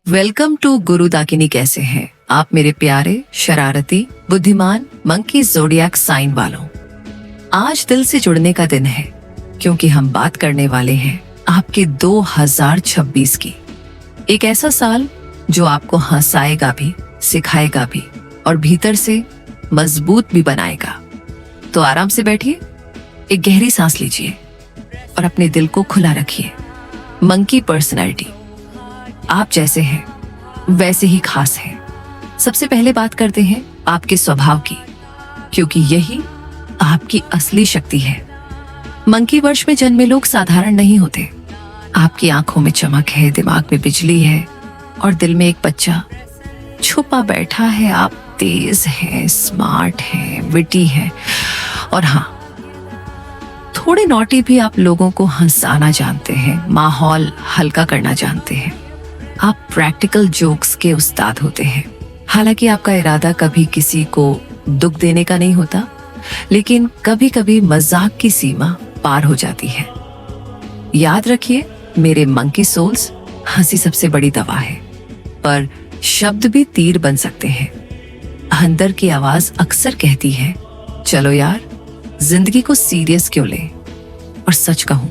Welcome to गुरु दाकिनी। कैसे हैं आप मेरे प्यारे शरारती बुद्धिमान मंकी ज़ोडिएक साइन वालों। आज दिल से जुड़ने का दिन है क्योंकि हम बात करने वाले हैं आपके 2026 की। एक ऐसा साल जो आपको हंसाएगा भी, सिखाएगा भी और भीतर से मजबूत भी बनाएगा। तो आराम से बैठिए, एक गहरी सांस लीजिए और अपने दिल को खुला रखिए। मंकी पर्सनैलिटी आप जैसे हैं वैसे ही खास हैं। सबसे पहले बात करते हैं आपके स्वभाव की, क्योंकि यही आपकी असली शक्ति है। मंकी वर्ष में जन्मे लोग साधारण नहीं होते। आपकी आंखों में चमक है, दिमाग में बिजली है और दिल में एक बच्चा छुपा बैठा है। आप तेज हैं, स्मार्ट हैं, विटी हैं और हाँ, थोड़े नॉटी भी। आप लोगों को हंसाना जानते हैं, माहौल हल्का करना जानते हैं। आप प्रैक्टिकल जोक्स के उस्ताद होते हैं। हालांकि आपका इरादा कभी किसी को दुख देने का नहीं होता, लेकिन कभी कभी मजाक की सीमा पार हो जाती है। याद रखिए मेरे मंकी सोल्स, हंसी सबसे बड़ी दवा है, पर शब्द भी तीर बन सकते हैं। अंदर की आवाज अक्सर कहती है, चलो यार, जिंदगी को सीरियस क्यों ले। और सच कहूं,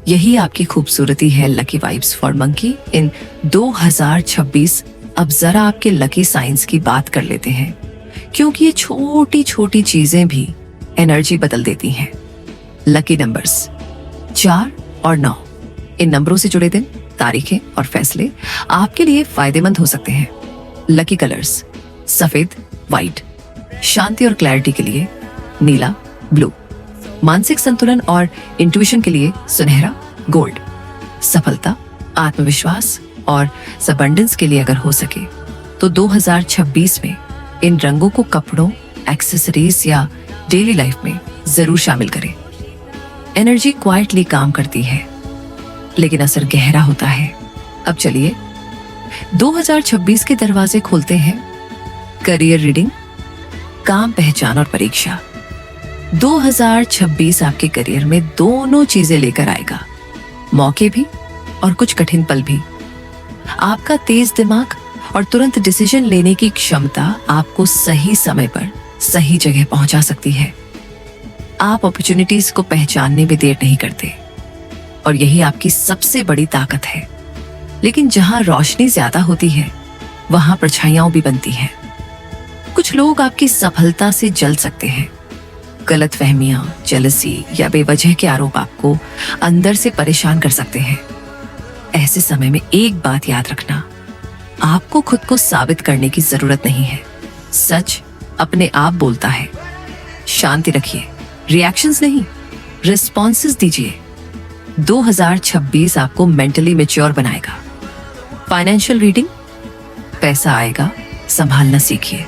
यही आपकी खूबसूरती है। लकी वाइब्स फॉर मंकी इन 2026। अब जरा आपके लकी साइंस की बात कर लेते हैं, क्योंकि ये छोटी छोटी चीजें भी एनर्जी बदल देती हैं। लकी नंबर्स 4 और 9। इन नंबरों से जुड़े दिन, तारीखें और फैसले आपके लिए फायदेमंद हो सकते हैं। लकी कलर्स सफेद, व्हाइट। शांति और क्लैरिटी के लिए नीला, ब्लू। मानसिक संतुलन और इंट्यूशन के लिए सुनहरा, गोल्ड। सफलता, आत्मविश्वास और सबंडेंस के लिए अगर हो सके तो 2026 में इन रंगों को कपड़ों, एक्सेसरीज या डेली लाइफ में जरूर शामिल करें। एनर्जी क्वाइटली काम करती है, लेकिन असर गहरा होता है। अब चलिए 2026 के दरवाजे खोलते हैं। करियर रीडिंग, काम, पहचान और परीक्षा। 2026 आपके करियर में दोनों चीजें लेकर आएगा, मौके भी और कुछ कठिन पल भी। आपका तेज दिमाग और तुरंत डिसीजन लेने की क्षमता आपको सही समय पर सही जगह पहुंचा सकती है। आप अपॉर्चुनिटीज को पहचानने में देर नहीं करते और यही आपकी सबसे बड़ी ताकत है। लेकिन जहां रोशनी ज्यादा होती है, वहां परछाइयां भी बनती हैं। कुछ लोग आपकी सफलता से जल सकते हैं। गलतफहमियां, जेलसी या बेवजह के आरोप आपको अंदर से परेशान कर सकते हैं। ऐसे समय में एक बात याद रखना, आपको खुद को साबित करने की जरूरत नहीं है। सच अपने आप बोलता है। शांति रखिए, रिएक्शंस नहीं, रिस्पॉन्सेस दीजिए। 2026 आपको मेंटली मैच्योर बनाएगा। फाइनेंशियल रीडिंग, पैसा आएगा, संभालना सीखिए।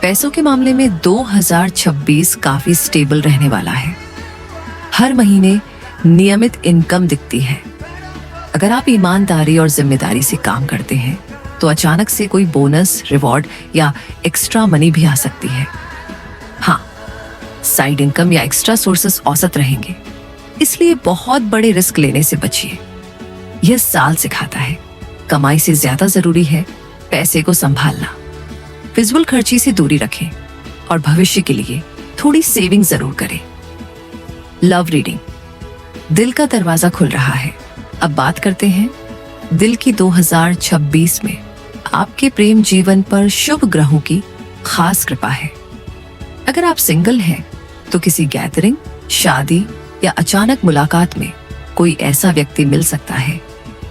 पैसों के मामले में 2026 काफी स्टेबल रहने वाला है। हर महीने नियमित इनकम दिखती है। अगर आप ईमानदारी और जिम्मेदारी से काम करते हैं तो अचानक से कोई बोनस, रिवॉर्ड या एक्स्ट्रा मनी भी आ सकती है। हाँ, साइड इनकम या एक्स्ट्रा सोर्सेस औसत रहेंगे, इसलिए बहुत बड़े रिस्क लेने से बचिए। यह साल सिखाता है कमाई से ज्यादा जरूरी है पैसे को संभालना। फिजूल खर्ची से दूरी रखें और भविष्य के लिए थोड़ी सेविंग जरूर करें। लव रीडिंग, दिल का दरवाजा खुल रहा है। अब बात करते हैं दिल की। 2026 में आपके प्रेम जीवन पर शुभ ग्रहों की खास कृपा है। अगर आप सिंगल हैं तो किसी गैदरिंग, शादी या अचानक मुलाकात में कोई ऐसा व्यक्ति मिल सकता है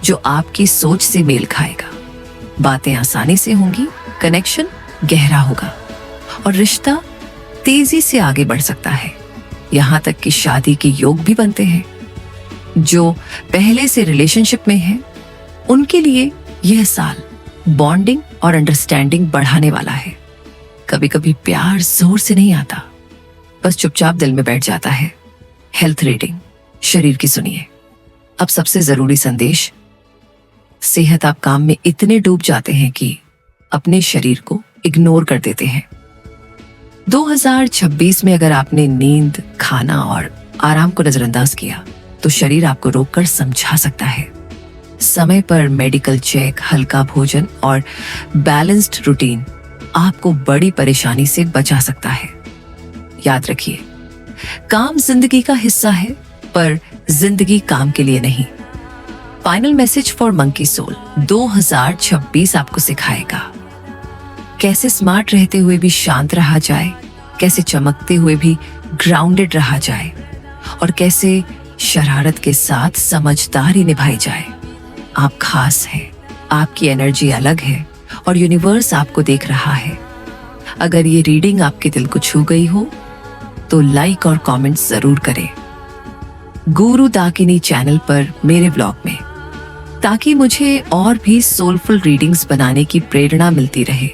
जो आपकी सोच से मेल खाएगा। बातें आसानी से होंगी, कनेक्शन गहरा होगा और रिश्ता तेजी से आगे बढ़ सकता है। यहां तक कि शादी के योग भी बनते हैं। जो पहले से रिलेशनशिप में हैं, उनके लिए यह साल बॉन्डिंग और अंडरस्टैंडिंग बढ़ाने वाला है। कभी कभी प्यार जोर से नहीं आता, बस चुपचाप दिल में बैठ जाता है। हेल्थ रीडिंग, शरीर की सुनिए। अब सबसे जरूरी संदेश, सेहत। आप काम में इतने डूब जाते हैं कि अपने शरीर को इग्नोर कर देते हैं। 2026 में अगर आपने नींद, खाना और आराम को नजरअंदाज किया तो शरीर आपको रोककर समझा सकता है। समय पर मेडिकल चेक, हल्का भोजन और बैलेंस्ड रूटीन आपको बड़ी परेशानी से बचा सकता है। याद रखिए, काम जिंदगी का हिस्सा है, पर जिंदगी काम के लिए नहीं। Final message for monkey soul 2026 आपको सिखाएगा कैसे स्मार्ट रहते हुए भी शांत रहा जाए, कैसे चमकते हुए भी ग्राउंडेड रहा जाए और कैसे शरारत के साथ समझदारी निभाई जाए। आप खास हैं, आपकी एनर्जी अलग है और यूनिवर्स आपको देख रहा है। अगर ये रीडिंग आपके दिल को छू गई हो तो लाइक और कमेंट जरूर करें गुरु दाकिनी चैनल पर मेरे ब्लॉग में, ताकि मुझे और भी सोलफुल रीडिंग्स बनाने की प्रेरणा मिलती रहे।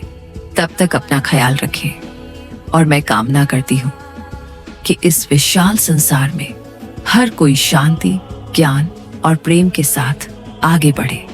तब तक अपना ख्याल रखें और मैं कामना करती हूँ कि इस विशाल संसार में हर कोई शांति, ज्ञान और प्रेम के साथ आगे बढ़े।